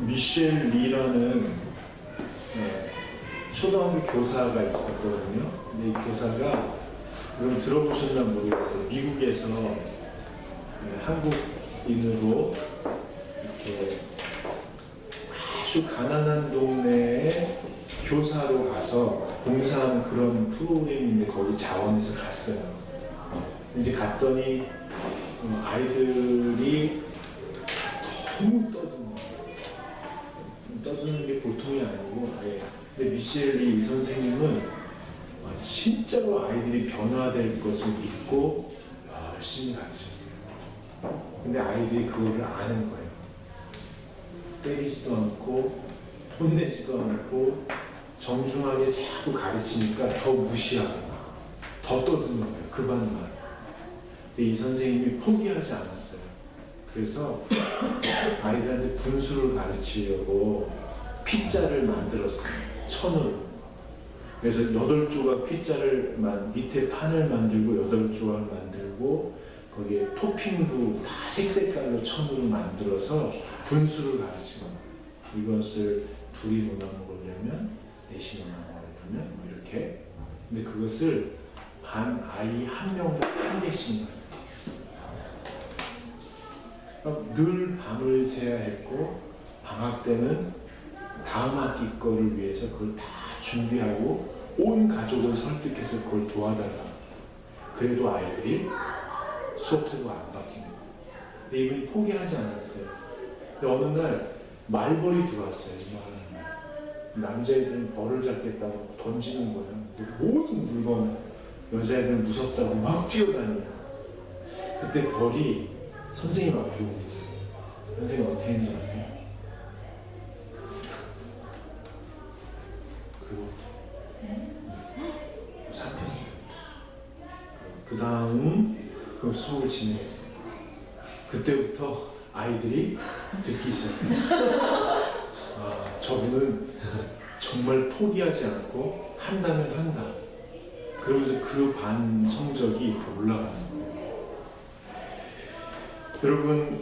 미셸 리라는 초등학교 교사가 있었거든요. 근데 이 교사가, 여러분 들어보셨나 모르겠어요. 미국에서 한국인으로 이렇게 아주 가난한 동네에 교사로 가서 봉사하는 그런 프로그램인데, 거기 자원에서 갔어요. 이제 갔더니 아이들이 너무 떠드는 게 보통이 아니고, 근데 미셸 리 선생님은 진짜로 아이들이 변화될 것을 믿고 열심히 가르쳤어요. 근데 아이들이 그거를 아는 거예요. 때리지도 않고 혼내지도 않고 정중하게 자꾸 가르치니까 더 무시하고 더 떠드는 거예요. 그 반만. 근데 이 선생님이 포기하지 않았어요. 그래서 아이들한테 분수를 가르치려고 피자를 만들었어요. 천으로. 그래서 8조각 피자를 밑에 판을 만들고 8조각 만들고, 거기에 토핑도 다 색색깔로 천으로 만들어서 분수를 가르치는 거예요. 이것을 2이 나눠 먹으려면, 4이 나눠 먹으려면 뭐 이렇게. 근데 그것을 반 아이 1명당 1개씩 해요. 늘 밤을 새야 했고, 방학 때는 다음 학기 거를 위해서 그걸 다 준비하고 온 가족을 설득해서 그걸 도와달라. 그래도 아이들이 수업태도가 안 바뀝니다. 근데 이분이 포기하지 않았어요. 근데 어느 날 말벌이 들어왔어요. 남자애들은 벌을 잡겠다고 던지는 거예요. 모든 물건, 여자애들은 무섭다고 막 뛰어다녀요. 그때 벌이 선생님 앞으로 오는 거예요. 선생님 어떻게 했는지 아세요? 그리고 삼켰어요. 그 다음 수업을 진행했어요. 그때부터 아이들이 듣기 시작해요. 저분은 정말 포기하지 않고 한다면 한다. 그러면서 그 반 성적이 이렇게 올라가는 거예요. 여러분,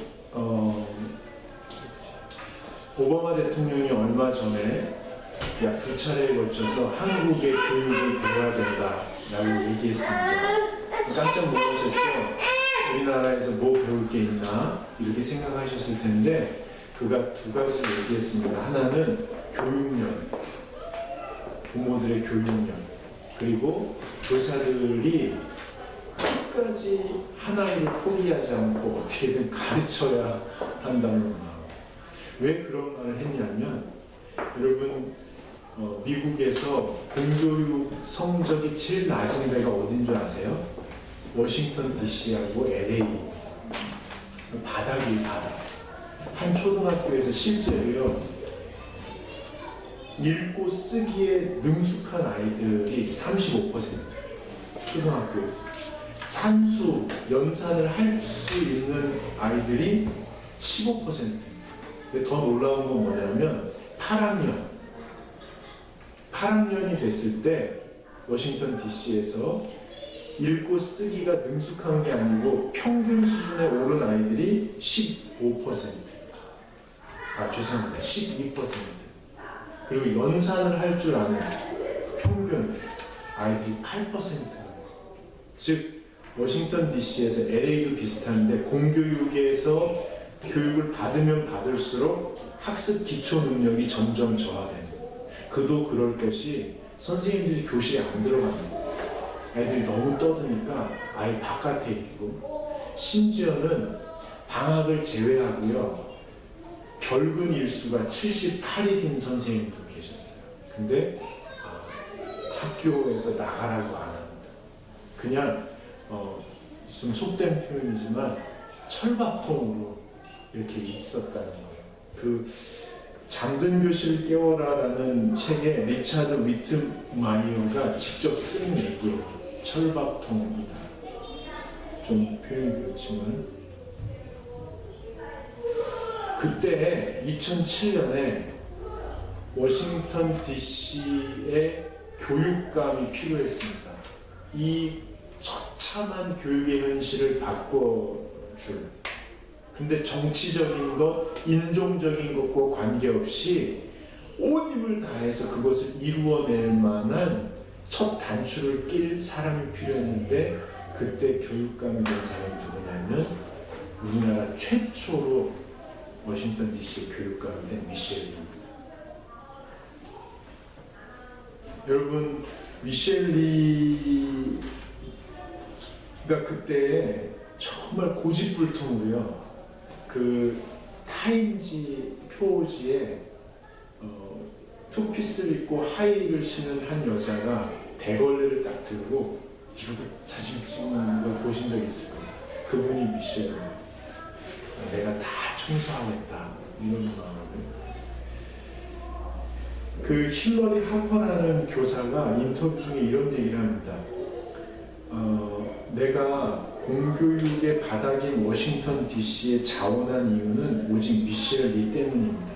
오바마 대통령이 얼마 전에 약 2차례에 걸쳐서 한국의 교육을 배워야 된다라고 얘기했습니다. 깜짝 놀라셨죠? 우리나라에서 뭐 배울 게 있나? 이렇게 생각하셨을 텐데, 그가 2가지를 얘기했습니다. 하나는 교육년, 부모들의 교육년, 그리고 교사들이 끝까지 하나를 포기하지 않고 어떻게든 가르쳐야 한다는 마음. 왜 그런 말을 했냐면, 여러분, 미국에서 공교육 성적이 제일 낮은 데가 어딘 줄 아세요? 워싱턴 DC하고 LA. 바닥이 바닥. 한 초등학교에서 실제로요, 읽고 쓰기에 능숙한 아이들이 35%. 초등학교에서. 산수, 연산을 할 수 있는 아이들이 15%. 근데 더 놀라운 건 뭐냐면, 8학년이 됐을 때 워싱턴 DC에서 읽고 쓰기가 능숙한 게 아니고 평균 수준에 오른 아이들이 15%. 죄송합니다. 12%. 그리고 연산을 할 줄 아는 평균 아이들이 8%. 즉, 워싱턴 DC에서 LA도 비슷한데, 공교육에서 교육을 받으면 받을수록 학습 기초 능력이 점점 저하되는. 그도 그럴 것이, 선생님들이 교실에 안 들어가는 거예요. 애들이 너무 떠드니까 아예 바깥에 있고, 심지어는 방학을 제외하고요, 결근 일수가 78일인 선생님도 계셨어요. 근데 학교에서 나가라고 안 합니다. 그냥 좀 속된 표현이지만 철밥통으로 이렇게 있었다는 거예요. 그 잠든 교실을 깨워라라는 책에 리차드 위트마이어가 직접 쓴 얘기예요. 철밥통이다. 좀 표현이 그렇지만, 그때 2007년에 워싱턴 DC에 교육감이 필요했습니다. 이 처참한 교육의 현실을 바꿔줄. 근데 정치적인 것, 인종적인 것과 관계없이 온 힘을 다해서 그것을 이루어낼 만한 첫 단추를 낄 사람이 필요했는데, 그때 교육감이 된 사람이 누구냐면 우리나라 최초로 워싱턴 DC 교육감이 된 미셸 리입니다. 여러분, 미셸 리가 그때 정말 고집불통으로요, 그 타임지 표지에 투피스를 입고 하이힐을 신은 한 여자가 대걸레를 딱 들고 사진 찍는 걸 보신 적 있을 거예요. 그분이 미셸. 내가 다 청소하겠다, 이런 마음으로. 그 힐러리 하퍼라는 교사가 인터뷰 중에 이런 얘기를 합니다. 내가 공교육의 바닥인 워싱턴 DC에 자원한 이유는 오직 미셸 리 때문입니다.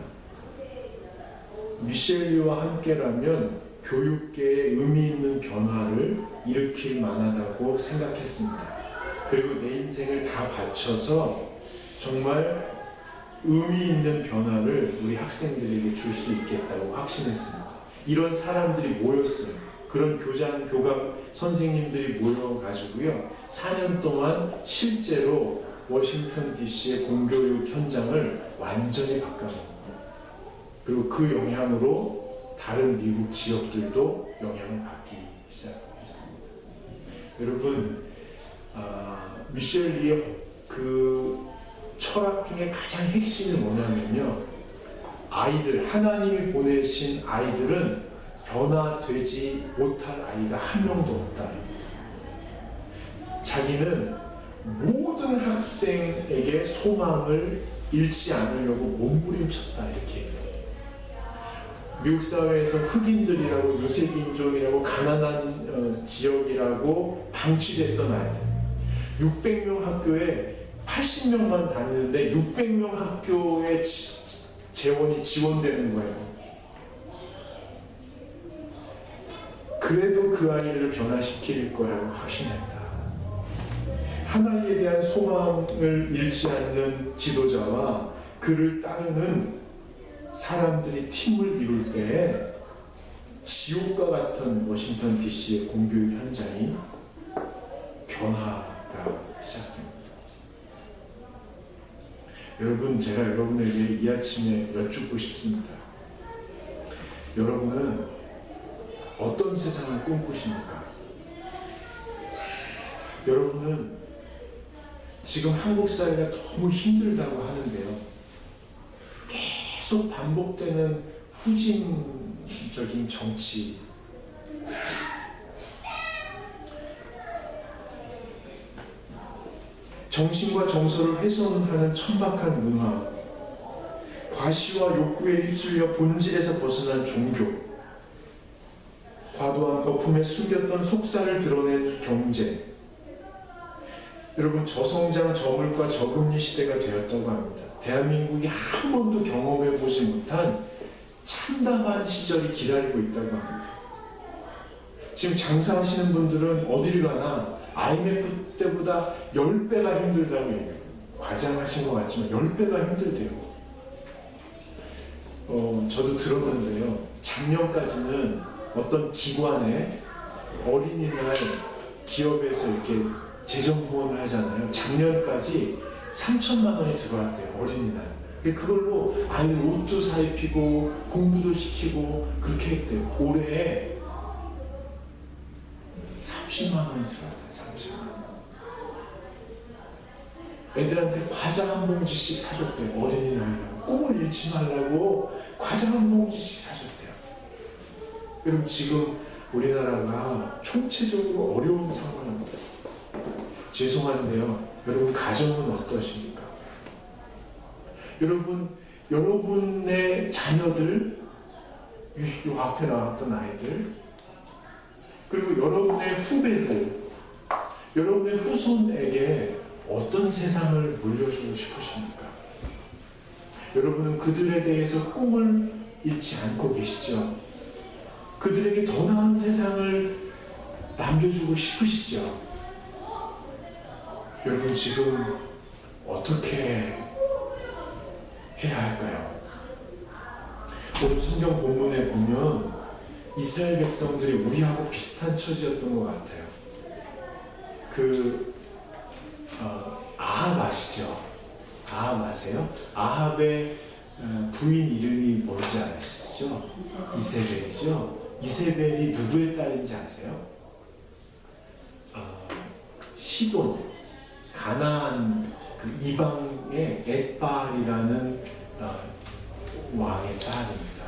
미셸 리와 함께라면 교육계에 의미 있는 변화를 일으킬 만하다고 생각했습니다. 그리고 내 인생을 다 바쳐서 정말 의미 있는 변화를 우리 학생들에게 줄 수 있겠다고 확신했습니다. 이런 사람들이 모였어요. 그런 교감 선생님들이 모여가지고요, 4년 동안 실제로 워싱턴 DC의 공교육 현장을 완전히 바꿔놓은, 그리고 그 영향으로 다른 미국 지역들도 영향을 받기 시작했습니다. 여러분, 미셸 리의 그 철학 중에 가장 핵심이 뭐냐면요, 아이들, 하나님이 보내신 아이들은 변화되지 못할 아이가 한 명도 없다. 자기는 모든 학생에게 소망을 잃지 않으려고 몸부림쳤다, 이렇게 얘기해요. 미국 사회에서 흑인들이라고, 유색인종이라고, 가난한 지역이라고 방치됐던 아이들, 600명 학교에 80명만 다니는데 600명 학교에 재원이 지원되는 거예요. 그래도 그 아이를 변화시킬 거라고 확신했다. 하나님에 대한 소망을 잃지 않는 지도자와 그를 따르는 사람들이 팀을 이룰 때에 지옥과 같은 워싱턴 DC의 공교육 현장이 변화가 시작됩니다. 여러분, 제가 여러분에게 이 아침에 여쭙고 싶습니다. 여러분은 어떤 세상을 꿈꾸십니까? 여러분은 지금 한국 사회가 너무 힘들다고 하는데요, 계속 반복되는 후진적인 정치, 정신과 정서를 훼손하는 천박한 문화, 과시와 욕구에 휩쓸려 본질에서 벗어난 종교, 과도한 거품에 숨겼던 속살을 드러낸 경제. 여러분, 저성장, 저물가, 저금리 시대가 되었다고 합니다. 대한민국이 한 번도 경험해보지 못한 참담한 시절이 기다리고 있다고 합니다. 지금 장사하시는 분들은 어디를 가나 IMF 때보다 10배가 힘들다고 얘기해요. 과장하신 것 같지만 10배가 힘들대요. 저도 들었는데요, 작년까지는 어떤 기관에 어린이날 기업에서 이렇게 재정 후원을 하잖아요. 작년까지 3천만 원이 들어왔대요, 어린이날. 그걸로 아이들 옷도 사입히고 공부도 시키고 그렇게 했대요. 올해 30만 원이 들어왔대요. 30만 원. 애들한테 과자 한 봉지씩 사줬대요. 어린이날 꿈을 잃지 말라고 과자 한 봉지씩 사줬대요. 여러분, 지금 우리나라가 총체적으로 어려운 상황입니다. 죄송한데요, 여러분 가정은 어떠십니까? 여러분, 여러분의 자녀들, 이 앞에 나왔던 아이들, 그리고 여러분의 후배들, 여러분의 후손에게 어떤 세상을 물려주고 싶으십니까? 여러분은 그들에 대해서 꿈을 잃지 않고 계시죠? 그들에게 더 나은 세상을 남겨주고 싶으시죠? 여러분, 지금 어떻게 해야 할까요? 오늘 성경 본문에 보면 이스라엘 백성들이 우리하고 비슷한 처지였던 것 같아요. 아합 아시죠? 아합 아세요? 아합의 부인 이름이 뭔지 아시죠? 이세벨이죠? 이세벨이 누구의 딸인지 아세요? 시돈, 가나안 그 이방의 엣발이라는 왕의 딸입니다.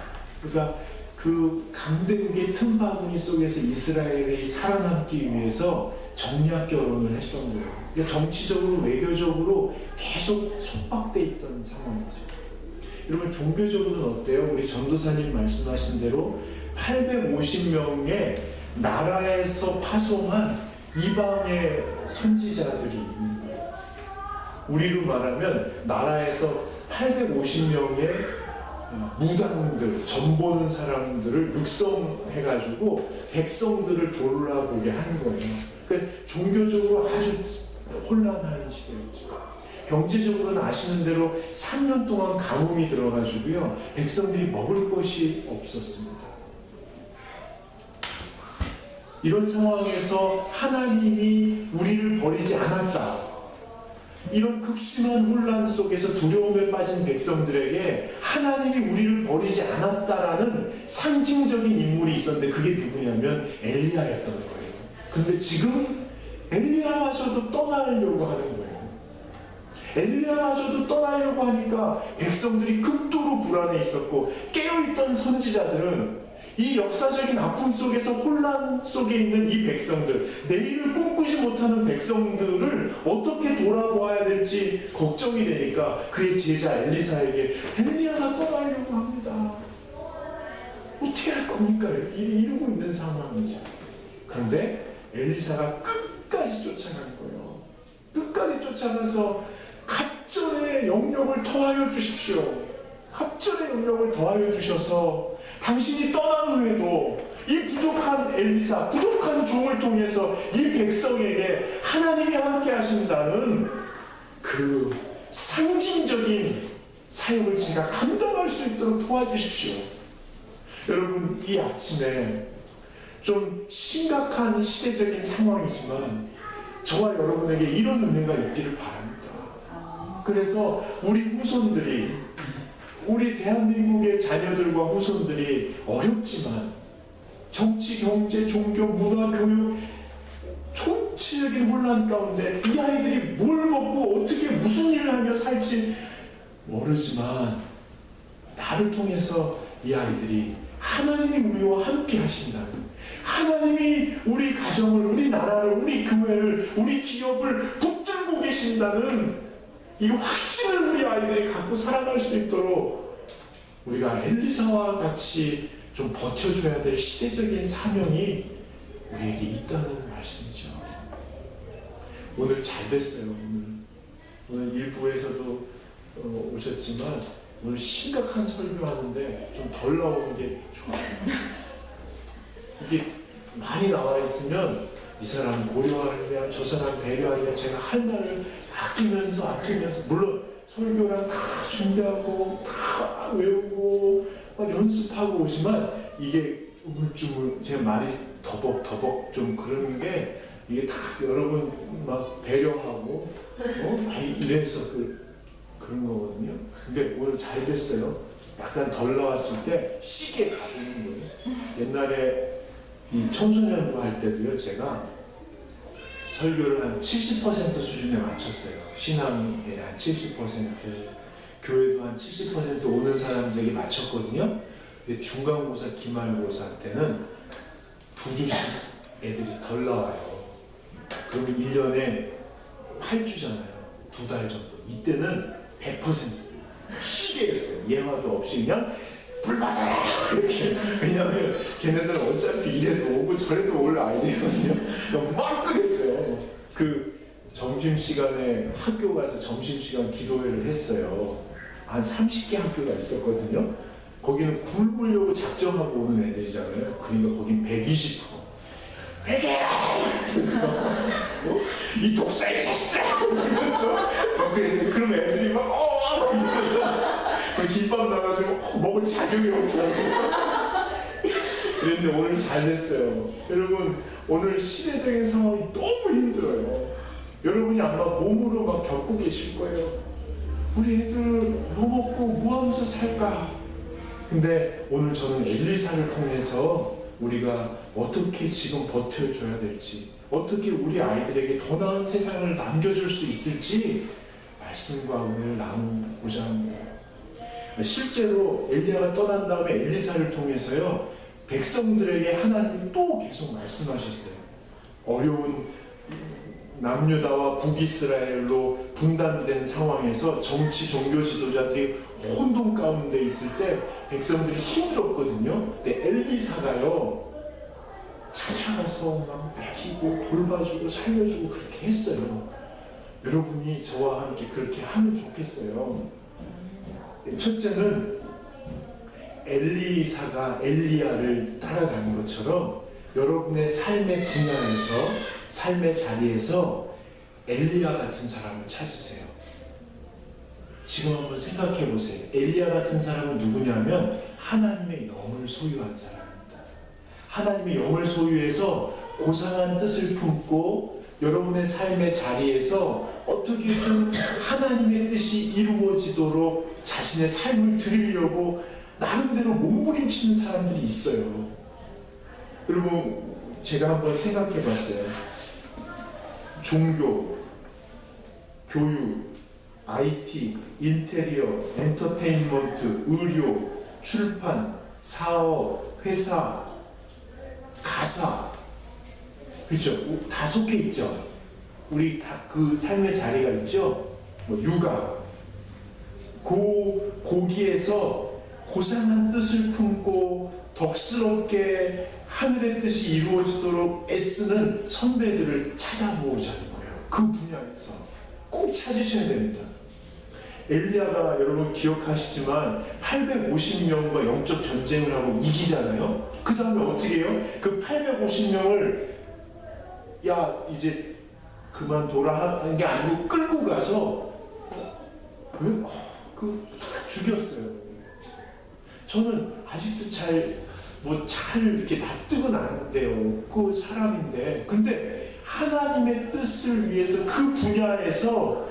그러니까 그 강대국의 틈바구니 속에서 이스라엘이 살아남기 위해서 정략 결혼을 했던 거예요. 그러니까 정치적으로 외교적으로 계속 속박돼 있던 상황이죠. 여러분 종교적으로는 어때요? 우리 전도사님 말씀하신 대로 850명의 나라에서 파송한 이방의 선지자들이 있는 거예요. 우리로 말하면 나라에서 850명의 무당들, 전보는 사람들을 육성해가지고 백성들을 돌아보게 하는 거예요. 그러니까 종교적으로 아주 혼란한 시대였죠. 경제적으로는 아시는 대로 3년 동안 가뭄이 들어가지고요, 백성들이 먹을 것이 없었습니다. 이런 상황에서 하나님이 우리를 버리지 않았다. 이런 극심한 혼란 속에서 두려움에 빠진 백성들에게 하나님이 우리를 버리지 않았다라는 상징적인 인물이 있었는데 그게 누구냐면 엘리야였던 거예요. 근데 지금 엘리야마저도 떠나려고 하는 거예요. 엘리야마저도 떠나려고 하니까 백성들이 극도로 불안해 있었고, 깨어있던 선지자들은 이 역사적인 아픔 속에서 혼란 속에 있는 이 백성들, 내일을 꿈꾸지 못하는 백성들을 어떻게 돌아보아야 될지 걱정이 되니까 그의 제자 엘리사에게 엘리야가 떠나려고 합니다. 어떻게 할 겁니까? 이러고 있는 상황이죠. 그런데 엘리사가 끝까지 쫓아간 거예요. 끝까지 쫓아가서 갑절의 영역을 더하여 주십시오. 갑절의 영역을 더하여 주셔서 당신이 떠난 후에도 이 부족한 엘리사, 부족한 종을 통해서 이 백성에게 하나님이 함께 하신다는 그 상징적인 사역을 제가 감당할 수 있도록 도와주십시오. 여러분, 이 아침에 좀 심각한 시대적인 상황이지만 저와 여러분에게 이런 은혜가 있기를 바랍니다. 그래서 우리 후손들이, 우리 대한민국의 자녀들과 후손들이 어렵지만 정치, 경제, 종교, 문화, 교육, 총체적인 혼란 가운데 이 아이들이 뭘 먹고 어떻게 무슨 일을 하며 살지 모르지만 나를 통해서 이 아이들이 하나님이 우리와 함께 하신다는, 하나님이 우리 가정을, 우리 나라를, 우리 교회를, 우리 기업을 붙들고 계신다는 이 확신을 우리 아이들이 갖고 살아갈 수 있도록 우리가 엘리사와 같이 좀 버텨줘야 될 시대적인 사명이 우리에게 있다는 말씀이죠. 오늘 잘 됐어요. 오늘 일부에서도 오셨지만 오늘 심각한 설교하는데 좀 덜 나오는 게 좋아요. 이게 많이 나와 있으면 이 사람 고려하느냐, 저 사람 배려하느냐, 제가 할 말을 아끼면서 물론 설교랑 다 준비하고 다 외우고 막 연습하고 오지만 이게 우물쭈물 제 말이 더벅더벅 좀 그러는 게 이게 다 여러분 막 배려하고 이래서 그런 거거든요. 근데 오늘 잘 됐어요. 약간 덜 나왔을 때 시계 가리는 거예요. 옛날에 이 청소년부 할 때도요, 제가 설교를 한 70% 수준에 맞췄어요. 신앙에 한 70%, 교회도 한 70% 오는 사람들에게 맞췄거든요. 근데 중간고사, 기말고사 때는 2주씩 애들이 덜 나와요. 그러면 1년에 8주잖아요. 2달 정도. 이때는 100% 시계였어요. 예화도 없이 그냥 불 받아라 이렇게. 왜냐하면 걔네들은 어차피 이래도 오고 저래도 올 아이들이거든요. 막 그랬어요. 그 점심시간에 학교 가서 점심시간 기도회를 했어요. 한 30개 학교가 있었거든요. 거기는 굶으려고 작정하고 오는 애들이잖아요. 그러니까 거긴 120%. 그래서 이 독사의 자식들아! 그래서 그럼 애들이 막 이러면서 김밥 나가지고 먹을 자격이 없더라고요. 그런데 오늘 잘 됐어요. 여러분, 오늘 시대적인 상황이 너무 힘들어요. 여러분이 아마 몸으로 막 겪고 계실 거예요. 우리 애들 뭐 먹고 뭐 하면서 살까? 근데 오늘 저는 엘리사를 통해서 우리가 어떻게 지금 버텨줘야 될지, 어떻게 우리 아이들에게 더 나은 세상을 남겨줄 수 있을지 말씀과 오늘 나누고자 합니다. 실제로 엘리야가 떠난 다음에 엘리사를 통해서요, 백성들에게 하나님이 또 계속 말씀하셨어요. 어려운 남유다와 북이스라엘로 분단된 상황에서 정치 종교 지도자들이 혼돈 가운데 있을 때 백성들이 힘들었거든요. 근데 엘리사가요, 찾아가서 막 먹이고 돌봐주고 살려주고 그렇게 했어요. 여러분이 저와 함께 그렇게 하면 좋겠어요. 첫째는 엘리사가 엘리야를 따라가는 것처럼 여러분의 삶의 분야에서, 삶의 자리에서 엘리야 같은 사람을 찾으세요. 지금 한번 생각해 보세요. 엘리야 같은 사람은 누구냐면 하나님의 영을 소유한 사람입니다. 하나님의 영을 소유해서 고상한 뜻을 품고 여러분의 삶의 자리에서 어떻게든 하나님의 뜻이 이루어지도록 자신의 삶을 드리려고 나름대로 몸부림치는 사람들이 있어요. 여러분, 제가 한번 생각해 봤어요. 종교, 교육, IT, 인테리어, 엔터테인먼트, 의료, 출판, 사업, 회사, 가사, 그렇죠? 다 속해 있죠. 우리 다 그 삶의 자리가 있죠. 뭐 육아, 거기에서 고상한 뜻을 품고 덕스럽게 하늘의 뜻이 이루어지도록 애쓰는 선배들을 찾아보자는 거예요. 그 분야에서 꼭 찾으셔야 됩니다. 엘리야가 여러분 기억하시지만 850명과 영적 전쟁을 하고 이기잖아요. 그 다음에 어떻게 해요? 그 850명을 야 이제 그만둬라 하는 게 아니고 끌고 가서 죽였어요. 저는 아직도 잘 이렇게 납득은 안 돼요. 그 사람인데. 근데 하나님의 뜻을 위해서 그 분야에서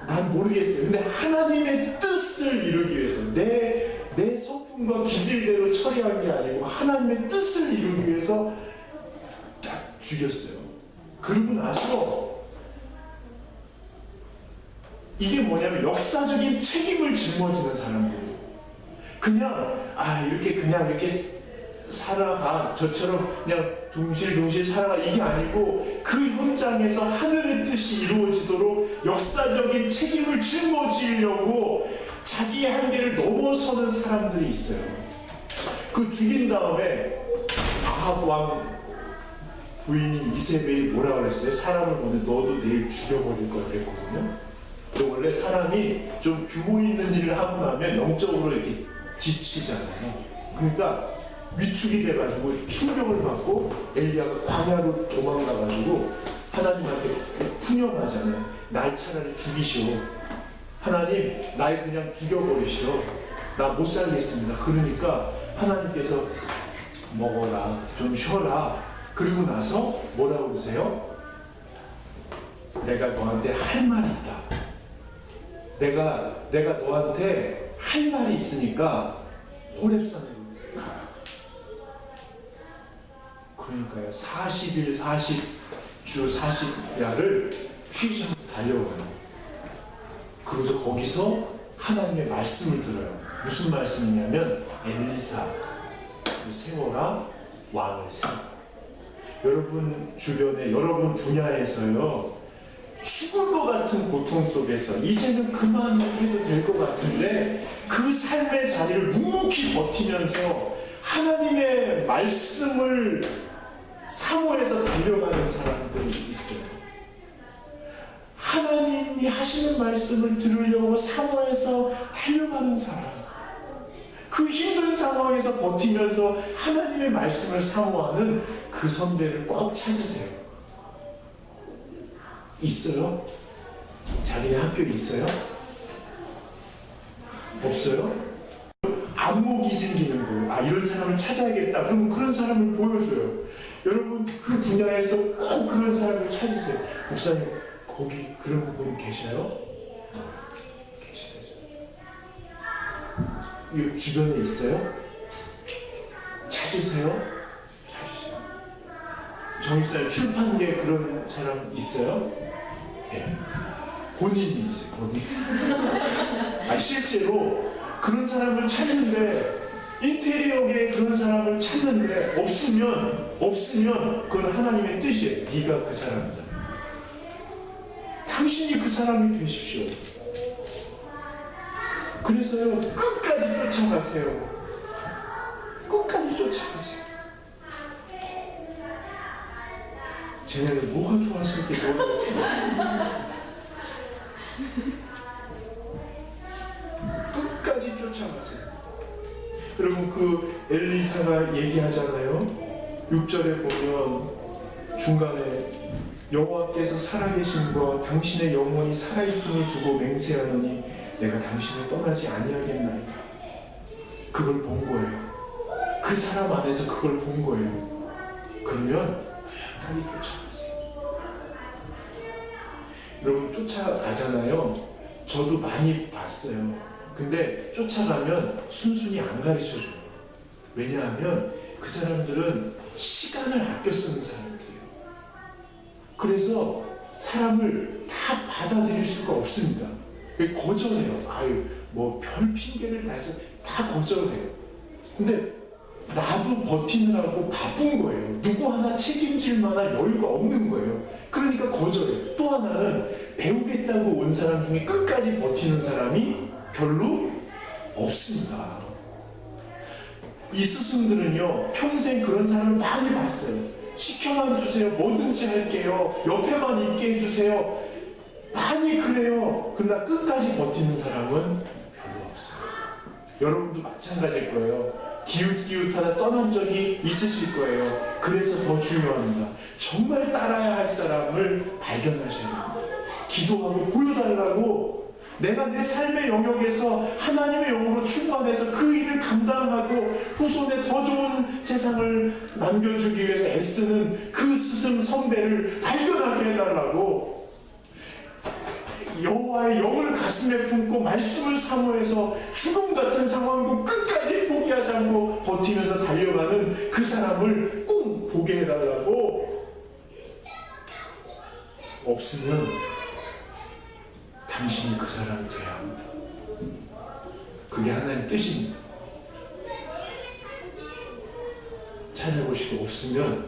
난 모르겠어요. 근데 하나님의 뜻을 이루기 위해서 내 성품과 기질대로 처리한 게 아니고 하나님의 뜻을 이루기 위해서 딱 죽였어요. 그러고 나서 이게 뭐냐면 역사적인 책임을 짊어지는 사람들이에요. 그냥 이렇게 살아가, 저처럼 그냥 둥실둥실 살아가, 이게 아니고 그 현장에서 하늘의 뜻이 이루어지도록 역사적인 책임을 짊어지려고 자기의 한계를 넘어서는 사람들이 있어요. 그 죽인 다음에 아합 왕 부인인 이세벨이 뭐라 그랬어요? 사람을 보내 너도 내일 죽여버릴 거라 그랬거든요. 원래 사람이 좀 규모 있는 일을 하고 나면 영적으로 이렇게 지치잖아요. 그러니까 위축이 돼가지고 충격을 받고 엘리야가 광야로 도망가가지고 하나님한테 푸념하잖아요. 날 차라리 죽이시오. 하나님 날 그냥 죽여버리시오. 나 못 살겠습니다. 그러니까 하나님께서 먹어라, 좀 쉬어라. 그리고 나서 뭐라고 그러세요? 내가 너한테 할 말이 있다. 내가 너한테 할 말이 있으니까 호렙산으로 가라. 그러니까요, 40일 40주 40야를 쉬지 않고 달려가요. 그래서 거기서 하나님의 말씀을 들어요. 무슨 말씀이냐면 엘리사를 세워라, 왕을 세워라. 여러분 주변에, 여러분 분야에서요, 죽을 것 같은 고통 속에서 이제는 그만해도 될 것 같은데 그 삶의 자리를 묵묵히 버티면서 하나님의 말씀을 사모해서 달려가는 사람들이 있어요. 하나님이 하시는 말씀을 들으려고 사모해서 달려가는 사람, 그 힘든 상황에서 버티면서 하나님의 말씀을 사모하는 그 선배를 꼭 찾으세요. 있어요? 자기네 학교에 있어요? 없어요? 안목이 생기는 거예요. 아, 이런 사람을 찾아야겠다. 그러면 그런 사람을 보여줘요. 여러분, 그 분야에서 꼭 그런 사람을 찾으세요. 목사님, 거기 그런 분 계셔요? 계시대죠. 이 주변에 있어요? 찾으세요. 찾으세요. 정일사님, 출판계에 그런 사람 있어요? 예. 본인이 있어요. 본인. 아, 실제로 그런 사람을 찾는데, 인테리어계에 그런 사람을 찾는데 없으면 그건 하나님의 뜻이에요. 네가 그 사람이다. 당신이 그 사람이 되십시오. 그래서요, 끝까지 쫓아가세요. 끝까지 쫓아가세요. 쟤네는 뭐가 좋았을지 모르겠어요. 끝까지 쫓아가세요. 여러분, 그 엘리사가 얘기하잖아요. 6절에 보면 중간에 여호와께서 살아계심과 당신의 영혼이 살아있음을 두고 맹세하노니 내가 당신을 떠나지 아니하겠나이다. 그걸 본 거예요. 그 사람 안에서 그걸 본 거예요. 그러면 끝까지 쫓아가세요. 여러분, 쫓아가잖아요. 저도 많이 봤어요. 근데 쫓아가면 순순히 안 가르쳐줘요. 왜냐하면 그 사람들은 시간을 아껴 쓰는 사람들이에요. 그래서 사람을 다 받아들일 수가 없습니다. 거절해요. 아유, 뭐 별 핑계를 대서 다 거절해요. 근데 나도 버티느라고 바쁜 거예요. 누구 하나 책임질 만한 여유가 없는 거예요. 그러니까 거절해요. 또 하나는 배우겠다고 온 사람 중에 끝까지 버티는 사람이 별로 없습니다. 이 스승들은요, 평생 그런 사람을 많이 봤어요. 시켜만 주세요. 뭐든지 할게요. 옆에만 있게 해주세요. 많이 그래요. 그러나 끝까지 버티는 사람은 별로 없어요. 여러분도 마찬가지일 거예요. 기웃기웃하다 떠난 적이 있으실 거예요. 그래서 더 중요합니다. 정말 따라야 할 사람을 발견하셔야 됩니다. 기도하고 보여달라고, 내가 내 삶의 영역에서 하나님의 영으로 충만해서 그 일을 감당하고 후손에 더 좋은 세상을 남겨주기 위해서 애쓰는 그 스승 선배를 발견하게 해달라고, 여호와의 영을 가슴에 품고 말씀을 사모해서 죽음 같은 상황도 끝까지 포기하지 않고 버티면서 달려가는 그 사람을 꼭 보게 해달라고. 없으면 당신이 그 사람이 돼야 합니다. 그게 하나님의 뜻입니다. 찾아보시고 없으면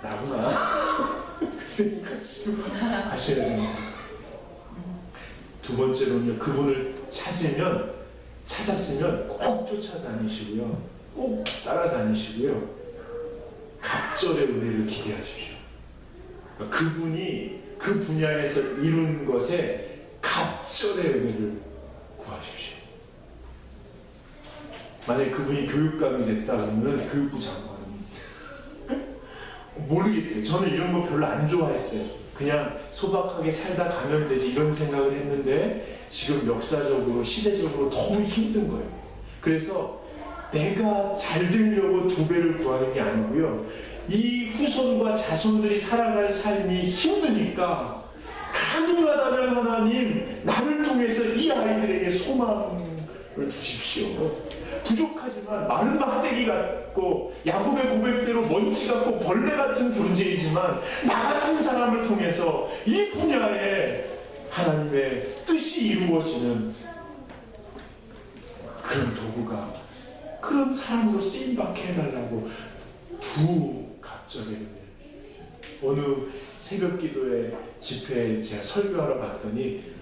나구나 생각하시고 하셔야 됩니다. 두 번째로는요, 그분을 찾았으면 꼭 쫓아다니시고요, 꼭 따라다니시고요, 갑절의 은혜를 기대하십시오. 그러니까 그분이 그 분야에서 이룬 것에 갑절의 은혜를 구하십시오. 만약에 그분이 교육감이 됐다 그러면 교육부 장관, 모르겠어요. 저는 이런 거 별로 안 좋아했어요. 그냥 소박하게 살다 가면 되지 이런 생각을 했는데 지금 역사적으로 시대적으로 너무 힘든 거예요. 그래서 내가 잘 되려고 두 배를 구하는 게 아니고요, 이 후손과 자손들이 살아갈 삶이 힘드니까 가능하다면 하나님, 나를 통해서 이 아이들에게 소망을 주십시오. 부족하지만 마른 막대기 같고 야곱의 고백대로 먼지 같고 벌레 같은 존재이지만 나 같은 사람을 통해서 이 분야에 하나님의 뜻이 이루어지는 그런 도구가, 그런 사람으로 쓰임받게 해달라고 두 갑절의 은혜를 주십시오. 어느 새벽 기도회 집회에 제가 설교하러 갔더니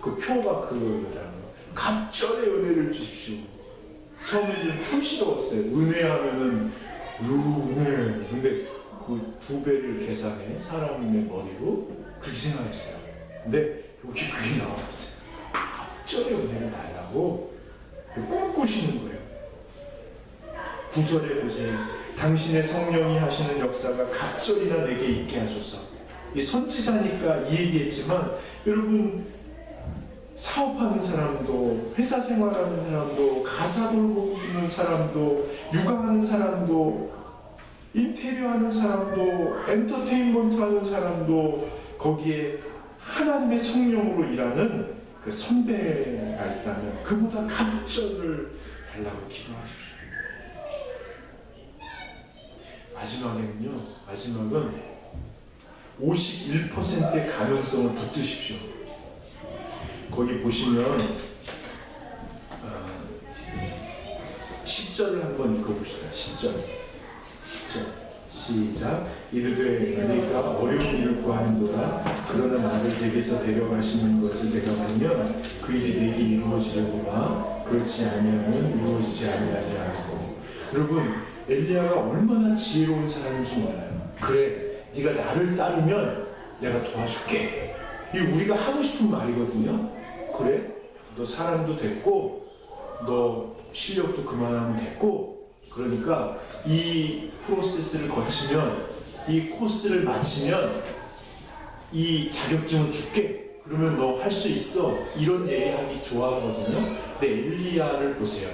그 표가 그거더라고요. 갑절의 은혜를 주십시오. 처음에는 좀 촌스러웠어요. 은혜하면은 은혜. 근데 그 두 배를 계산해 사람의 머리로 그렇게 생각했어요. 근데 여기 그게 나왔어요. 갑절의 은혜를 달라고 꿈꾸시는 거예요. 9절에 보세요. 당신의 성령이 하시는 역사가 갑절이나 내게 있게 하소서. 이 선지자니까 이 얘기했지만 여러분, 사업하는 사람도, 회사 생활하는 사람도, 가사 돌보고 있는 사람도, 육아하는 사람도, 인테리어 하는 사람도, 엔터테인먼트 하는 사람도, 거기에 하나님의 성령으로 일하는 그 선배가 있다면 그보다 갑절을 달라고 기도하십시오. 마지막은 51%의 가능성을 붙드십시오. 거기 보시면 10절을 한번 읽어봅시다. 10절 시작. 이르되 내가 어려운 일을 구하는도다. 그러나 나를 댁에서 데려가시는 것을 내가 보면 그 일이 내게 이루어지려니와 그렇지 아니하면 이루어지지 아니하리라 하고. 여러분, 엘리야가 얼마나 지혜로운 사람인지 몰라요. 그래, 네가 나를 따르면 내가 도와줄게. 이게 우리가 하고 싶은 말이거든요. 그래, 너 사람도 됐고 너 실력도 그만하면 됐고, 그러니까 이 프로세스를 거치면, 이 코스를 마치면 이 자격증을 줄게. 그러면 너 할 수 있어. 이런 얘기하기 좋아하거든요. 근데 엘리야를 보세요.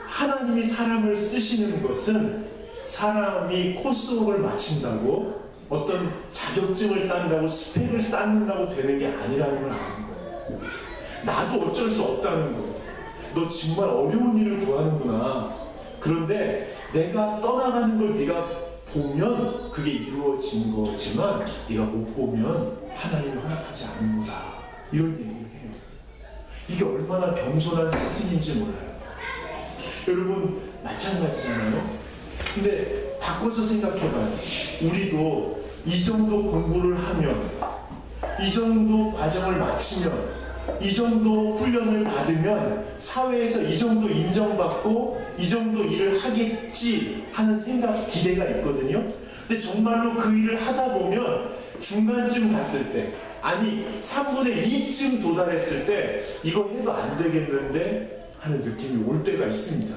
하나님이 사람을 쓰시는 것은 사람이 코스웍을 마친다고, 어떤 자격증을 딴다고, 스펙을 쌓는다고 되는 게 아니라는 걸 아는 거예요. 나도 어쩔 수 없다는 거예요. 너 정말 어려운 일을 구하는구나. 그런데 내가 떠나가는 걸 네가 보면 그게 이루어진 거지만 네가 못 보면 하나님이 허락하지 않는 거다. 이런 얘기를 해요. 이게 얼마나 겸손한 스승인지 몰라요. 여러분, 마찬가지잖아요. 근데 바꿔서 생각해봐요. 우리도 이 정도 공부를 하면, 이 정도 과정을 마치면, 이 정도 훈련을 받으면 사회에서 이 정도 인정받고 이 정도 일을 하겠지 하는 생각, 기대가 있거든요. 근데 정말로 그 일을 하다 보면 중간쯤 갔을 때, 아니 3분의 2쯤 도달했을 때 이거 해도 안 되겠는데 하는 느낌이 올 때가 있습니다.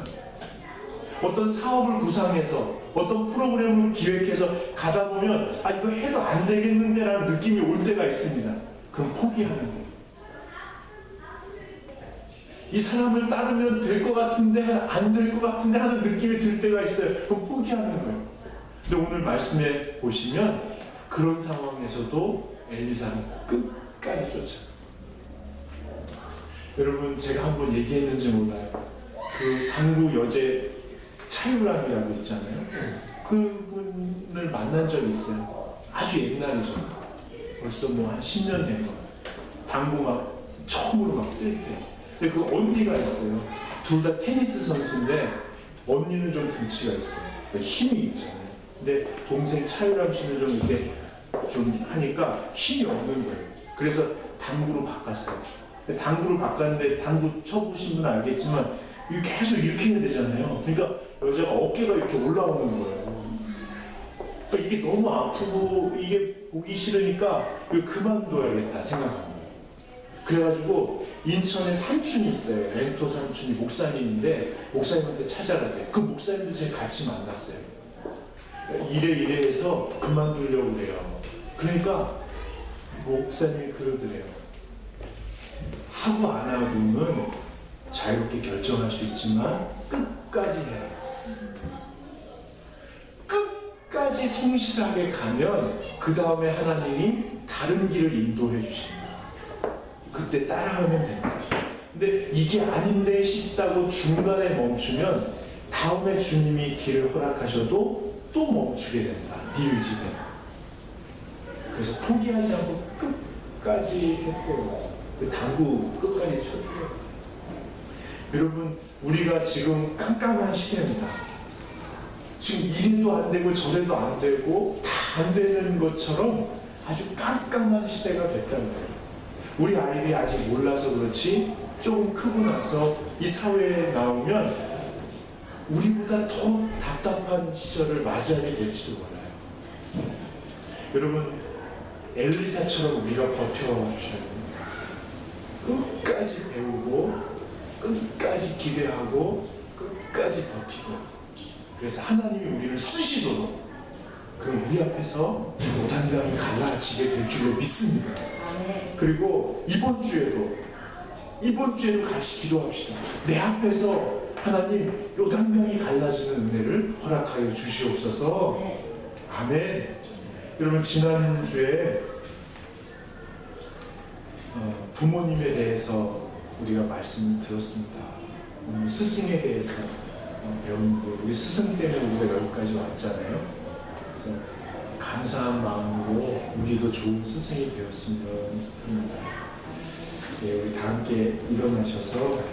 어떤 사업을 구상해서 어떤 프로그램을 기획해서 가다 보면 아, 이거 해도 안 되겠는데 라는 느낌이 올 때가 있습니다. 그럼 포기하는 거예요. 이 사람을 따르면 될 것 같은데 안 될 것 같은데 하는 느낌이 들 때가 있어요. 그럼 포기하는 거예요. 근데 오늘 말씀에 보시면 그런 상황에서도 엘리사는 끝까지 쫓아가요. 여러분, 제가 한번 얘기했는지 몰라요. 그 당구 여제 차유람이라고 있잖아요. 그분을 만난 적이 있어요. 아주 옛날이죠. 벌써 뭐 한 10년 된 거예요. 당구 막 처음으로 막 뛸 때. 근데 그 언니가 있어요. 둘 다 테니스 선수인데 언니는 좀 등치가 있어요. 힘이 있잖아요. 근데 동생 차유람 씨는 좀 이렇게 좀 하니까 힘이 없는 거예요. 그래서 당구로 바꿨어요. 당구를 바꿨는데 당구 쳐보신 분은 알겠지만 이게 계속 이렇게 해야 되잖아요. 그러니까 여자가 어깨가 이렇게 올라오는 거예요. 그러니까 이게 너무 아프고 이게 보기 싫으니까 이거 그만둬야겠다 생각합니다. 그래가지고 인천에 삼촌이 있어요. 멘토 삼촌이 목사님인데 목사님한테 찾아가대요. 그 목사님도 제가 같이 만났어요. 이래 해서 그만두려고 그래요. 그러니까 목사님이 그러더래요. 하고 안 하고는 자유롭게 결정할 수 있지만 끝까지 해라. 끝까지 성실하게 가면 그 다음에 하나님이 다른 길을 인도해 주신다. 그때 따라가면 된다. 근데 이게 아닌데 싶다고 중간에 멈추면 다음에 주님이 길을 허락하셔도 또 멈추게 된다. 네 의지대로. 그래서 포기하지 않고 끝까지 했대요. 당구 끝까지 쳤대요. 여러분, 우리가 지금 깜깜한 시대입니다. 지금 이래도 안 되고 저래도 안 되고 다 안 되는 것처럼 아주 깜깜한 시대가 됐다는 거예요. 우리 아이들이 아직 몰라서 그렇지 조금 크고 나서 이 사회에 나오면 우리보다 더 답답한 시절을 맞이하게 될지도 몰라요. 여러분, 엘리사처럼 우리가 버텨주셔야 됩니다. 끝까지 배우고 끝까지 기대하고 끝까지 버티고, 그래서 하나님이 우리를 쓰시도록 그럼 우리 앞에서 요단강이 갈라지게 될 줄로 믿습니다. 그리고 이번 주에도 같이 기도합시다. 내 앞에서 하나님 요단강이 갈라지는 은혜를 허락하여 주시옵소서. 아멘. 여러분, 지난주에 부모님에 대해서 우리가 말씀을 들었습니다. 스승에 대해서 배웠는데, 우리 스승 때문에 우리가 여기까지 왔잖아요. 그래서 감사한 마음으로 우리도 좋은 스승이 되었으면 합니다. 네, 우리 다 함께 일어나셔서